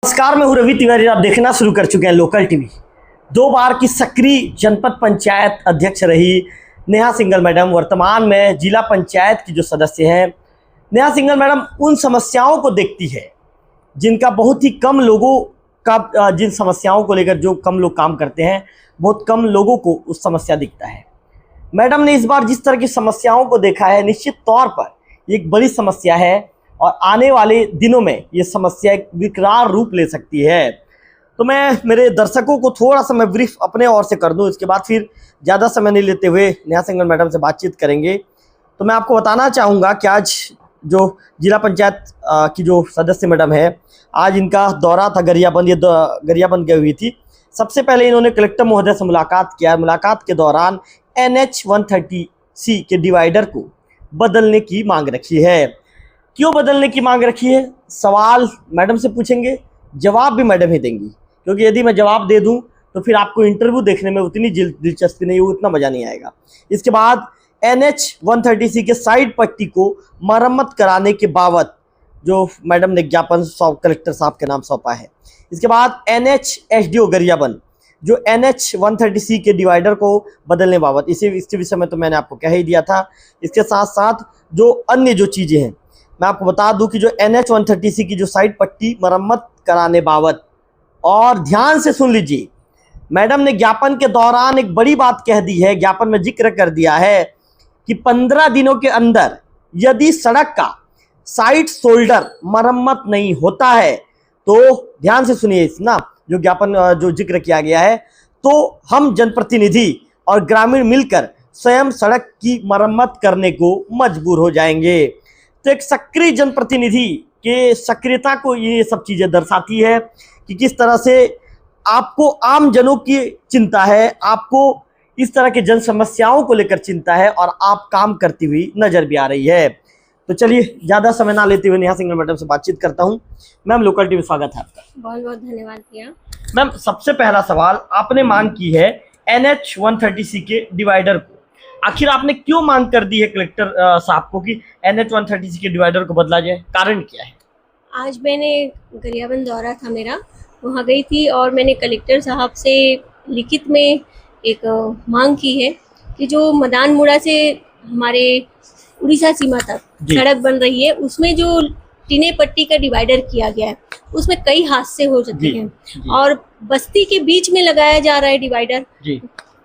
नमस्कार, मैं हूं रवि तिवारी। आप देखना शुरू कर चुके हैं लोकल टीवी। 2 बार की सक्रिय जनपद पंचायत अध्यक्ष रही नेहा सिंघल मैडम वर्तमान में जिला पंचायत की जो सदस्य हैं। नेहा सिंघल मैडम उन समस्याओं को देखती है जिनका बहुत ही कम लोगों का, जिन समस्याओं को लेकर जो कम लोग काम करते हैं, बहुत कम लोगों को उस समस्या दिखता है। मैडम ने इस बार जिस तरह की समस्याओं को देखा है, निश्चित तौर पर ये एक बड़ी समस्या है और आने वाले दिनों में ये समस्या एक विकराल रूप ले सकती है। तो मैं मेरे दर्शकों को थोड़ा सा मैं ब्रीफ अपने ओर से कर दूं, इसके बाद फिर ज़्यादा समय नहीं लेते हुए नेहा सिंघल मैडम से बातचीत करेंगे। तो मैं आपको बताना चाहूँगा कि आज जो जिला पंचायत की जो सदस्य मैडम है, आज इनका दौरा था गरियाबंद। ये गरियाबंद गई हुई थी। सबसे पहले इन्होंने कलेक्टर महोदय से मुलाकात किया। मुलाकात के दौरान NH 130C के डिवाइडर को बदलने की मांग रखी है। क्यों बदलने की मांग रखी है? सवाल मैडम से पूछेंगे, जवाब भी मैडम ही देंगी, क्योंकि यदि मैं जवाब दे दूं तो फिर आपको इंटरव्यू देखने में उतनी दिलचस्पी नहीं होगी, उतना मज़ा नहीं आएगा। इसके बाद NH 130C के साइड पट्टी को मरम्मत कराने के बाबत जो मैडम ने ज्ञापन कलेक्टर साहब के नाम सौंपा है। इसके बाद NH SDO गरियाबंद जो NH 130C के डिवाइडर को बदलने बाबत, इसके विषय में तो मैंने आपको कह ही दिया था। इसके साथ साथ जो अन्य जो चीज़ें हैं मैं आपको बता दूं कि जो NH 130C की जो साइड पट्टी मरम्मत कराने बाबत, और ध्यान से सुन लीजिए, मैडम ने ज्ञापन के दौरान एक बड़ी बात कह दी है, ज्ञापन में जिक्र कर दिया है कि 15 दिनों के अंदर यदि सड़क का साइड शोल्डर मरम्मत नहीं होता है तो ध्यान से सुनिए इस ना जो ज्ञापन जो जिक्र किया गया है, तो हम जनप्रतिनिधि और ग्रामीण मिलकर स्वयं सड़क की मरम्मत करने को मजबूर हो जाएंगे। तो एक सक्रिय जनप्रतिनिधि के सक्रियता को ये सब चीज़ें दर्शाती है कि किस तरह से आपको आम जनों की चिंता है, आपको इस तरह के जन समस्याओं को लेकर चिंता है और आप काम करती हुई नजर भी आ रही है। तो चलिए ज़्यादा समय ना लेते हुए नेहा सिंघल मैडम से बातचीत करता हूँ। मैम, लोकल टीवी स्वागत है आपका। बहुत बहुत धन्यवाद भैया। मैम, सबसे पहला सवाल, आपने मांग की है NH 130C के डिवाइडर को। आखिर आपने क्यों मांग कर दी है कलेक्टर साहब को कि NH 130C के डिवाइडर को बदला जाए? कारण क्या है? आज मैंने गरियाबंद दौरा था मेरा, वहाँ गई थी और मैंने कलेक्टर साहब से लिखित में एक मांग की है कि जो मदान मुड़ा से हमारे उड़ीसा सीमा तक सड़क बन रही है, उसमें जो टीने पट्टी का डिवाइडर किया गया है उसमें कई हादसे हो जाते हैं और बस्ती के बीच में लगाया जा रहा है डिवाइडर।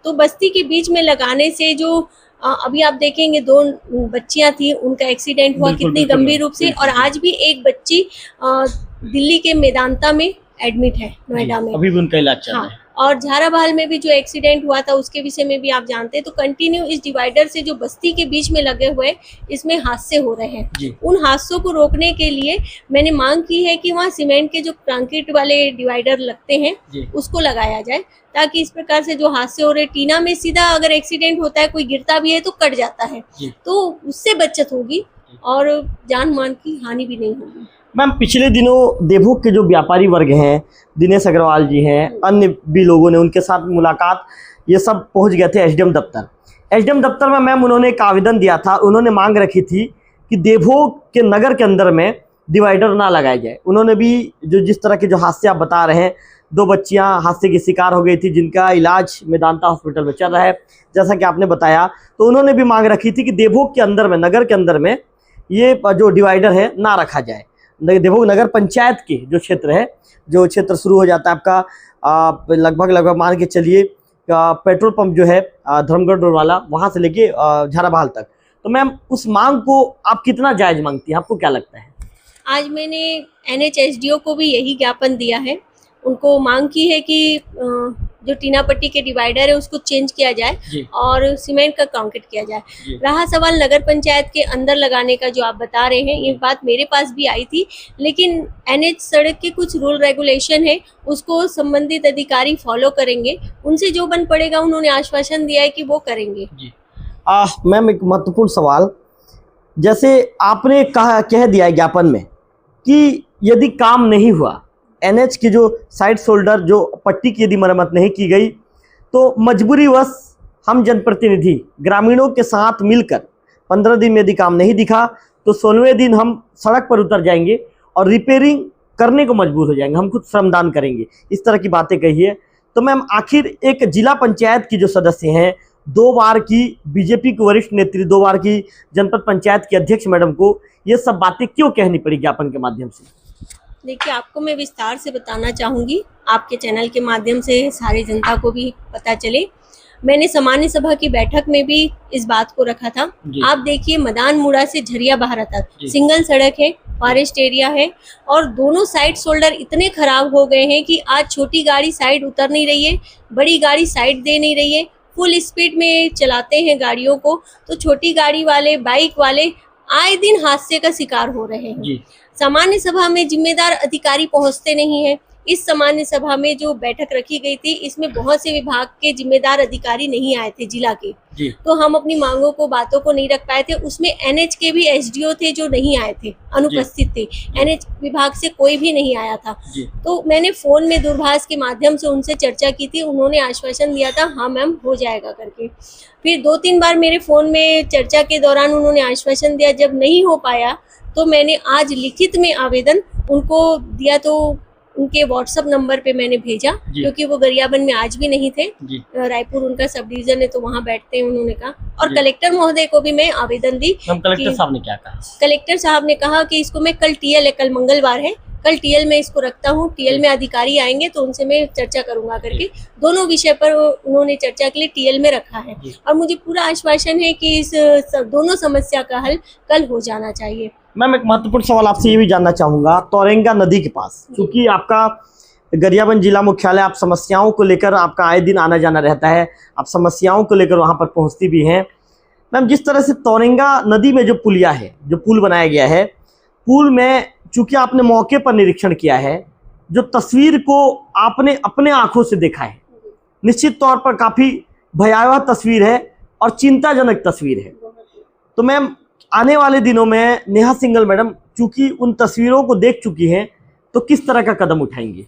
तो बस्ती के बीच में लगाने से जो अभी आप देखेंगे 2 बच्चियां थी, उनका एक्सीडेंट हुआ कितनी गंभीर रूप से, और आज भी एक बच्ची दिल्ली के मेदांता में एडमिट है, नोएडा में, अभी भी उनका इलाज चल रहा है। और झाराबहाल में भी जो एक्सीडेंट हुआ था उसके विषय में भी आप जानते हैं। तो कंटिन्यू इस डिवाइडर से जो बस्ती के बीच में लगे हुए इसमें हादसे हो रहे हैं। उन हादसों को रोकने के लिए मैंने मांग की है कि वहाँ सीमेंट के जो कंक्रीट वाले डिवाइडर लगते हैं उसको लगाया जाए, ताकि इस प्रकार से जो हादसे हो रहे, टीना में सीधा अगर एक्सीडेंट होता है, कोई गिरता भी है तो कट जाता है, तो उससे बचत होगी और जान मान की हानि भी नहीं होगी। मैम, पिछले दिनों देवभोग के जो व्यापारी वर्ग हैं, दिनेश अग्रवाल जी हैं, अन्य भी लोगों ने उनके साथ मुलाकात, ये सब पहुंच गए थे SDM दफ्तर। SDM दफ्तर में मैम उन्होंने एक आवेदन दिया था। उन्होंने मांग रखी थी कि देवभोग के नगर के अंदर में डिवाइडर ना लगाया जाए। उन्होंने भी जो जिस तरह के जो हादसे आप बता रहे हैं, 2 बच्चियां हादसे की शिकार हो गई थी जिनका इलाज मेदांता हॉस्पिटल में चल रहा है, जैसा कि आपने बताया। तो उन्होंने भी मांग रखी थी कि देवभोग के अंदर में, नगर के अंदर में ये जो डिवाइडर है ना रखा जाए। देवभोग नगर पंचायत के जो क्षेत्र है, जो क्षेत्र शुरू हो जाता है आपका लगभग मान के चलिए पेट्रोल पंप जो है धर्मगढ़ रोड वाला, वहाँ से लेके झाराबहाल तक। तो मैम, उस मांग को आप कितना जायज़ मांगती हैं? आपको क्या लगता है? आज मैंने NH SDO को भी यही ज्ञापन दिया है। उनको मांग की है कि जो टीना पट्टी के डिवाइडर है उसको चेंज किया जाए और सीमेंट का कंक्रीट किया जाए। रहा सवाल नगर पंचायत के अंदर लगाने का, जो आप बता रहे हैं, ये बात मेरे पास भी आई थी, लेकिन NH सड़क के कुछ रूल रेगुलेशन है, उसको संबंधित अधिकारी फॉलो करेंगे। उनसे जो बन पड़ेगा उन्होंने आश्वासन दिया है कि वो करेंगे। मैम, एक महत्वपूर्ण सवाल, जैसे आपने कह दिया है ज्ञापन में कि यदि काम नहीं हुआ, NH की जो साइड शोल्डर जो पट्टी की यदि मरम्मत नहीं की गई, तो मजबूरीवश हम जनप्रतिनिधि ग्रामीणों के साथ मिलकर 15 दिन में यदि काम नहीं दिखा तो 16वें दिन हम सड़क पर उतर जाएंगे और रिपेयरिंग करने को मजबूर हो जाएंगे, हम खुद श्रमदान करेंगे, इस तरह की बातें कही है। तो मैम आखिर एक जिला पंचायत की जो सदस्य हैं, 2 बार की बीजेपी की वरिष्ठ नेत्री, 2 बार की जनपद पंचायत की अध्यक्ष मैडम को ये सब बातें क्यों कहनी पड़ी ज्ञापन के माध्यम से? देखिए, आपको मैं विस्तार से बताना चाहूँगी, आपके चैनल के माध्यम से सारी जनता को भी पता चले। मैंने सामान्य सभा की बैठक में भी इस बात को रखा था। आप देखिए, मदान मुड़ा से झरिया बहारा तक सिंगल सड़क है, फॉरेस्ट एरिया है और दोनों साइड शोल्डर इतने खराब हो गए हैं कि आज छोटी गाड़ी साइड उतर नहीं रही है, बड़ी गाड़ी साइड दे नहीं रही है, फुल स्पीड में चलाते हैं गाड़ियों को, तो छोटी गाड़ी वाले, बाइक वाले आए दिन हादसे का शिकार हो रहे हैं। सामान्य सभा में जिम्मेदार अधिकारी पहुंचते नहीं है। इस सामान्य सभा में जो बैठक रखी गई थी, इसमें बहुत से विभाग के जिम्मेदार अधिकारी नहीं आए थे जिला के, तो हम अपनी मांगों को, बातों को नहीं रख पाए थे। उसमें एनएच के भी एसडीओ थे जो नहीं आए थे, अनुपस्थित थे, एनएच विभाग से कोई भी नहीं आया था। तो मैंने फोन में दूरभाष के माध्यम से उनसे चर्चा की थी, उन्होंने आश्वासन दिया था हाँ मैम हो जाएगा करके। फिर 2-3 बार मेरे फोन में चर्चा के दौरान उन्होंने आश्वासन दिया, जब नहीं हो पाया तो मैंने आज लिखित में आवेदन उनको दिया, तो उनके व्हाट्सएप नंबर पे मैंने भेजा, क्योंकि वो गरियाबंद में आज भी नहीं थे, रायपुर उनका सब डिवीजन है तो वहाँ बैठते हैं, उन्होंने कहा। और कलेक्टर महोदय को भी मैं आवेदन दी। कलेक्टर साहब ने क्या कहा? कलेक्टर साहब ने कहा कि इसको मैं कल टीएल है, कल मंगलवार है, कल टीएल में इसको रखता हूँ, टीएल में अधिकारी आएंगे तो उनसे मैं चर्चा करूंगा करके दोनों विषय पर उन्होंने चर्चा के लिए टीएल में रखा है। और मुझे पूरा आश्वासन है कि इस दोनों समस्या का हल कल हो जाना चाहिए। मैम एक महत्वपूर्ण सवाल आपसे ये भी जानना चाहूँगा, तौरेंगा नदी के पास, क्योंकि आपका गरियाबंद जिला मुख्यालय, आप समस्याओं को लेकर आपका आए दिन आना जाना रहता है, आप समस्याओं को लेकर वहाँ पर पहुँचती भी हैं। मैम जिस तरह से तौरेंगा नदी में जो पुलिया है, जो पुल बनाया गया है, पुल में चूँकि आपने मौके पर निरीक्षण किया है, जो तस्वीर को आपने अपने आँखों से देखा है, निश्चित तौर पर काफ़ी भयावह तस्वीर है और चिंताजनक तस्वीर है। तो मैम आने वाले दिनों में नेहा सिंघल मैडम चूंकि उन तस्वीरों को देख चुकी हैं, तो किस तरह का कदम उठाएंगी?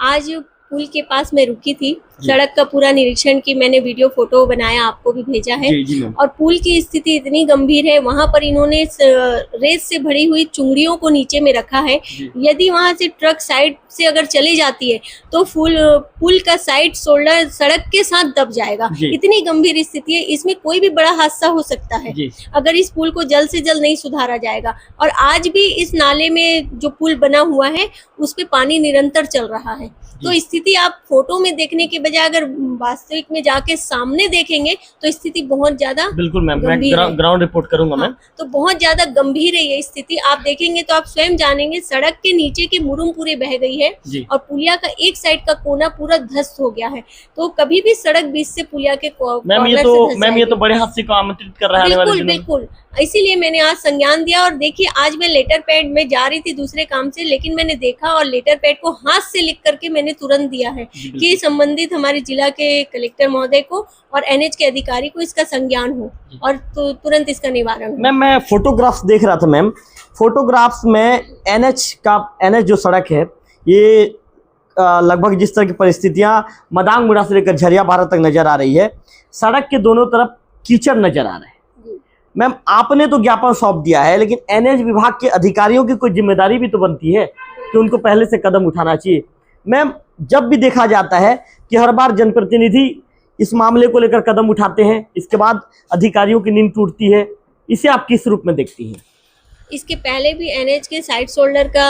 आज पुल के पास मैं रुकी थी, सड़क का पूरा निरीक्षण की, मैंने वीडियो फोटो बनाया, आपको भी भेजा है। और पुल की स्थिति इतनी गंभीर है, वहां पर इन्होंने रेत से भरी हुई चुंगड़ियों को नीचे में रखा है। यदि वहां से ट्रक साइड से अगर चली जाती है तो पुल का साइड शोल्डर सड़क के साथ दब जाएगा। इतनी गंभीर स्थिति है, इसमें कोई भी बड़ा हादसा हो सकता है अगर इस पुल को जल्द से जल्द नहीं सुधारा जाएगा। और आज भी इस नाले में जो पुल बना हुआ है उस पे पानी निरंतर चल रहा है। तो स्थिति आप फोटो में देखने के बजाय अगर वास्तविक में जाके सामने देखेंगे तो स्थिति बहुत ज्यादा, बिल्कुल मैम, मैं ग्राउंड रिपोर्ट करूंगा मैम। तो बहुत ज्यादा गंभीर है ये स्थिति, आप देखेंगे तो आप स्वयं जानेंगे। सड़क के नीचे की मुरुम पूरी बह गई है और पुलिया का एक साइड का कोना पूरा ध्वस्त हो गया है। तो कभी भी सड़क बीच से पुलिया के मैम ये तो बड़े हादसे को आमंत्रित कर रहा है। बिल्कुल, इसीलिए मैंने आज संज्ञान दिया। और देखिए, आज मैं लेटर पैड में जा रही थी दूसरे काम से, लेकिन मैंने देखा और लेटर पैड को हाथ से लिख करके मैंने तुरंत दिया है कि संबंधित हमारे जिला के कलेक्टर महोदय को और एनएच के अधिकारी को इसका संज्ञान हो और तो तुरंत इसका निवारण हो। मैम मैं फोटोग्राफ्स देख रहा था मैम, फोटोग्राफ्स में एनएच जो सड़क है, ये लगभग जिस तरह की परिस्थितियां मदांग मुड़ा से लेकर झरिया बहारा तक नजर आ रही है, सड़क के दोनों तरफ कीचड़ नजर आ रहा है। मैम आपने तो ज्ञापन सौंप दिया है, लेकिन एनएच विभाग के अधिकारियों की कोई जिम्मेदारी भी तो बनती है कि उनको पहले से कदम उठाना चाहिए। मैम जब भी देखा जाता है कि हर बार जनप्रतिनिधि इस मामले को लेकर कदम उठाते हैं, इसके बाद अधिकारियों की नींद टूटती है, इसे आप किस रूप में देखती हैं? इसके पहले भी एनएच के साइड शोल्डर का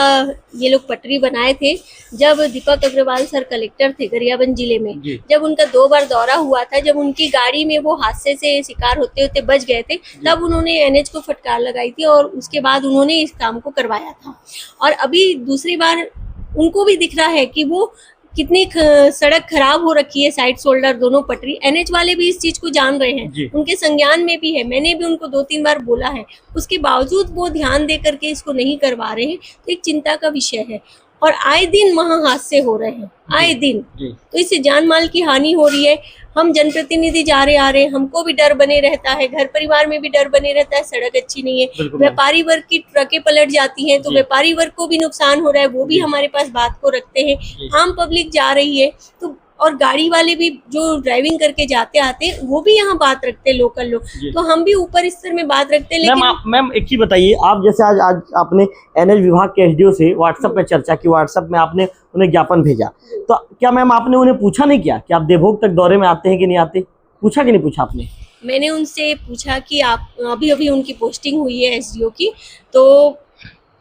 ये लोग पटरी बनाए थे, जब दीपक अग्रवाल सर कलेक्टर थे गरियाबंद जिले में, जब उनका 2 बार दौरा हुआ था, जब उनकी गाड़ी में वो हादसे से शिकार होते होते बच गए थे, तब उन्होंने एनएच को फटकार लगाई थी और उसके बाद उन्होंने इस काम को करवाया था। और अभी दूसरी बार उनको भी दिख रहा है कि वो कितनी सड़क खराब हो रखी है, साइड शोल्डर दोनों पटरी। एनएच वाले भी इस चीज को जान रहे हैं, उनके संज्ञान में भी है, मैंने भी उनको 2-3 बार बोला है, उसके बावजूद वो ध्यान दे करके इसको नहीं करवा रहे हैं, तो एक चिंता का विषय है। और आए दिन वहाँ हादसे हो रहे हैं, आए दिन, तो इससे जान माल की हानि हो रही है। हम जनप्रतिनिधि जा रहे आ रहे हैं, हमको भी डर बने रहता है, घर परिवार में भी डर बने रहता है, सड़क अच्छी नहीं है, व्यापारी वर्ग की ट्रकें पलट जाती हैं तो व्यापारी वर्ग को भी नुकसान हो रहा है, वो भी हमारे पास बात को रखते हैं, आम पब्लिक जा रही है तो और गाड़ी वाले भी जो ड्राइविंग करके जाते आते हैं वो भी यहाँ बात रखते हैं, लोकल लोग। तो हम भी ऊपर स्तर में बात रखते हैं। लेकिन मैम एक ही बताइए, आप जैसे आज आपने एनएच विभाग के एसडीओ से व्हाट्सएप में चर्चा की, व्हाट्सएप में आपने उन्हें ज्ञापन भेजा, तो क्या मैम आपने उन्हें पूछा नहीं किया कि आप देवभोग तक दौरे में आते हैं कि नहीं आते? पूछा कि नहीं पूछा आपने? मैंने उनसे पूछा कि आप अभी उनकी पोस्टिंग हुई है एसडीओ की, तो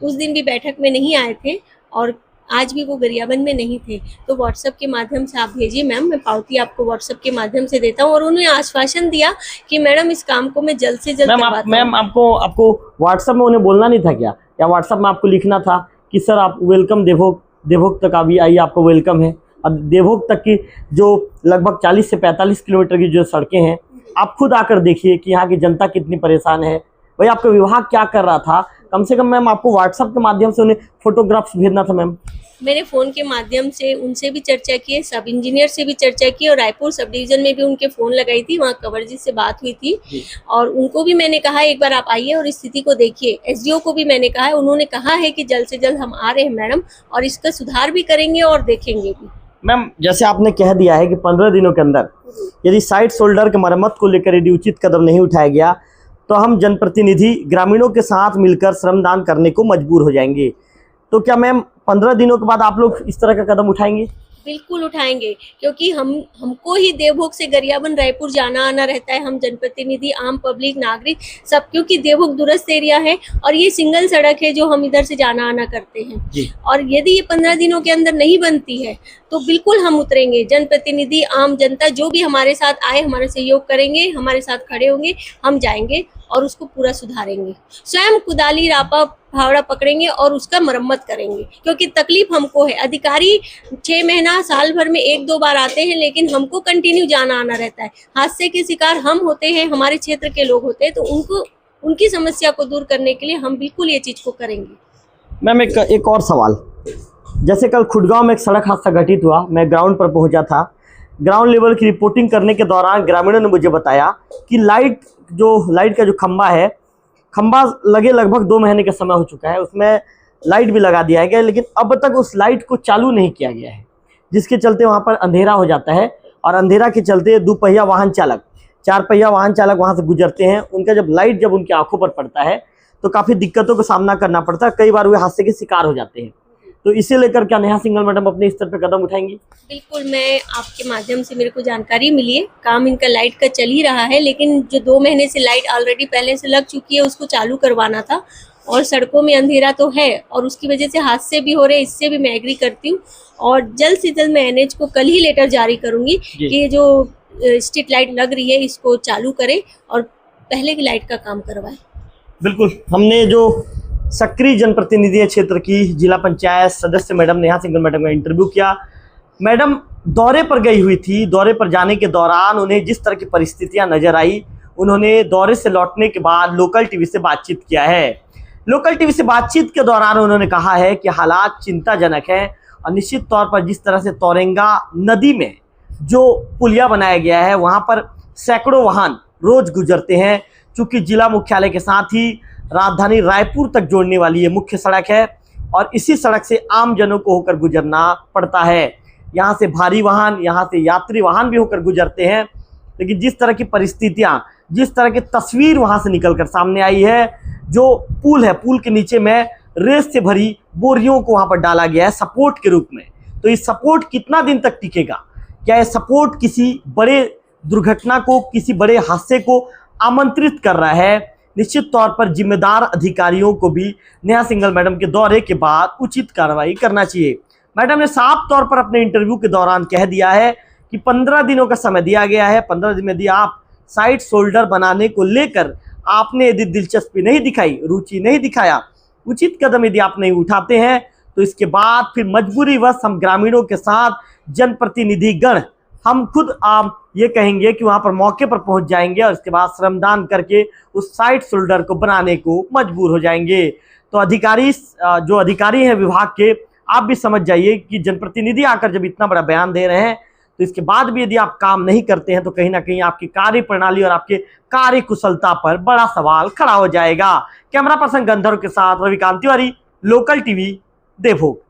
उस दिन भी बैठक में नहीं आए थे और आज भी वो गरियाबंद में नहीं थे। तो व्हाट्सएप के माध्यम से आप भेजिए मैम, मैं पावती आपको व्हाट्सएप के माध्यम से देता हूँ। और उन्होंने आश्वासन दिया कि मैडम इस काम को मैं जल्द से जल्द करवाता हूँ। मैम आपको व्हाट्सएप में उन्हें बोलना नहीं था क्या, या व्हाट्सएप में आपको लिखना था कि सर आप वेलकम देवभोग तक अभी आइए, आपको वेलकम है। अब देवभोग तक की जो लगभग 40 से 45 किलोमीटर की जो सड़कें हैं, आप खुद आकर देखिए कि यहाँ की जनता कितनी परेशान है। भाई आपका विभाग क्या कर रहा था? कम से कम मैम आपको व्हाट्सएप के माध्यम से उन्हें फोटोग्राफ्स भेजना था मैम। मैंने फ़ोन के माध्यम से उनसे भी चर्चा की है, सब इंजीनियर से भी चर्चा की, और रायपुर सब डिवीज़न में भी उनके फ़ोन लगाई थी, वहाँ कंवर जी से बात हुई थी। और उनको भी मैंने कहा एक बार आप आइए और स्थिति को देखिए। एसडीओ को भी मैंने कहा है, उन्होंने कहा है कि जल्द से जल्द हम आ रहे हैं मैडम, और इसका सुधार भी करेंगे और देखेंगे भी। मैम जैसे आपने कह दिया है कि 15 दिनों के अंदर यदि साइड शोल्डर के मरम्मत को लेकर यदि उचित कदम नहीं उठाया गया तो हम जनप्रतिनिधि ग्रामीणों के साथ मिलकर श्रमदान करने को मजबूर हो जाएंगे। तो क्या मैम 15 दिनों के बाद आप लोग इस तरह का कदम उठाएंगे? बिल्कुल उठाएंगे, क्योंकि हमको ही देवभोग से गरियाबंद रायपुर जाना आना रहता है। हम जनप्रतिनिधि, आम पब्लिक, नागरिक सब, क्योंकि देवभोग दूरस्थ एरिया है और ये सिंगल सड़क है जो हम इधर से जाना आना करते हैं जी। और यदि ये 15 दिनों के अंदर नहीं बनती है तो बिल्कुल हम उतरेंगे। जनप्रतिनिधि, आम जनता जो भी हमारे साथ आए, हमारे सहयोग करेंगे, हमारे साथ खड़े होंगे, हम जाएंगे और उसको पूरा सुधारेंगे। स्वयं कुदाली, रापा, फावड़ा पकड़ेंगे और उसका मरम्मत करेंगे, क्योंकि तकलीफ हमको है। अधिकारी 6 महीना, साल भर में 1-2 बार आते हैं, लेकिन हमको कंटिन्यू जाना आना रहता है। हादसे के शिकार हम होते हैं, हमारे क्षेत्र के लोग होते हैं, तो उनकी समस्या को दूर करने के लिए हम बिल्कुल ये चीज़ को करेंगे। मैम एक और सवाल, जैसे कल खुडगांव में एक सड़क हादसा घटित हुआ, मैं ग्राउंड पर पहुंचा था। ग्राउंड लेवल की रिपोर्टिंग करने के दौरान ग्रामीणों ने मुझे बताया कि लाइट का जो खंबा लगे लगभग 2 महीने का समय हो चुका है, उसमें लाइट भी लगा दिया गया है, लेकिन अब तक उस लाइट को चालू नहीं किया गया है, जिसके चलते वहाँ पर अंधेरा हो जाता है। और अंधेरा के चलते 2 पहिया वाहन चालक, 4 पहिया वाहन चालक वहाँ से गुजरते हैं, उनका जब लाइट उनकी आंखों पर पड़ता है तो काफ़ी दिक्कतों का सामना करना पड़ता है, कई बार वे हादसे के शिकार हो जाते हैं। तो इसे लेकर क्या नेहा सिंघल मैडम अपने स्तर पर कदम उठाएंगी? बिल्कुल, मैं आपके माध्यम से मेरे को जानकारी मिली है, काम इनका लाइट का चल ही रहा है, लेकिन जो 2 महीने से लाइट ऑलरेडी पहले से लग चुकी है उसको चालू करवाना था। और सड़कों में अंधेरा तो है और उसकी वजह से हादसे भी हो रहे हैं, इससे भी मैं एग्री करती हूँ। और जल्द से जल्द मैं एनएच को कल ही लेटर जारी करूँगी कि ये जो स्ट्रीट लाइट लग रही है इसको चालू करें और पहले की लाइट का काम करवाएं। बिल्कुल, हमने जो सक्रिय जनप्रतिनिधि क्षेत्र की जिला पंचायत सदस्य मैडम नेहा सिंघल मैडम का इंटरव्यू किया। मैडम दौरे पर गई हुई थी, दौरे पर जाने के दौरान उन्हें जिस तरह की परिस्थितियां नजर आई, उन्होंने दौरे से लौटने के बाद लोकल टीवी से बातचीत किया है। लोकल टीवी से बातचीत के दौरान उन्होंने कहा है कि हालात चिंताजनक हैं और निश्चित तौर पर जिस तरह से तौरेंगा नदी में जो पुलिया बनाया गया है वहाँ पर सैकड़ों वाहन रोज गुजरते हैं, चूँकि जिला मुख्यालय के साथ ही राजधानी रायपुर तक जोड़ने वाली ये मुख्य सड़क है और इसी सड़क से आम जनों को होकर गुजरना पड़ता है। यहाँ से भारी वाहन, यहाँ से यात्री वाहन भी होकर गुजरते हैं, लेकिन जिस तरह की परिस्थितियाँ, जिस तरह की तस्वीर वहाँ से निकलकर सामने आई है, जो पुल है, पुल के नीचे में रेत से भरी बोरियों को वहाँ पर डाला गया है सपोर्ट के रूप में। तो ये सपोर्ट कितना दिन तक टिकेगा? क्या ये सपोर्ट किसी बड़े दुर्घटना को, किसी बड़े हादसे को आमंत्रित कर रहा है? निश्चित तौर पर जिम्मेदार अधिकारियों को भी नेहा सिंघल मैडम के दौरे के बाद उचित कार्रवाई करना चाहिए। मैडम ने साफ तौर पर अपने इंटरव्यू के दौरान कह दिया है कि 15 दिनों का समय दिया गया है। 15 दिन में यदि आप साइड शोल्डर बनाने को लेकर आपने यदि दिलचस्पी नहीं दिखाई, रुचि नहीं दिखाया, उचित कदम यदि आप नहीं उठाते हैं तो इसके बाद फिर मजबूरीवश हम ग्रामीणों के साथ जनप्रतिनिधि गण हम खुद आप ये कहेंगे कि वहाँ पर मौके पर पहुँच जाएंगे और इसके बाद श्रमदान करके उस साइड शोल्डर को बनाने को मजबूर हो जाएंगे। तो जो अधिकारी हैं विभाग के, आप भी समझ जाइए कि जनप्रतिनिधि आकर जब इतना बड़ा बयान दे रहे हैं तो इसके बाद भी यदि आप काम नहीं करते हैं तो कहीं ना कहीं आपकी कार्य प्रणाली और आपके कार्य कुशलता पर बड़ा सवाल खड़ा हो जाएगा। कैमरा पर्सन गंधर्व के साथ रविकांत तिवारी, लोकल टीवी, देवभोग।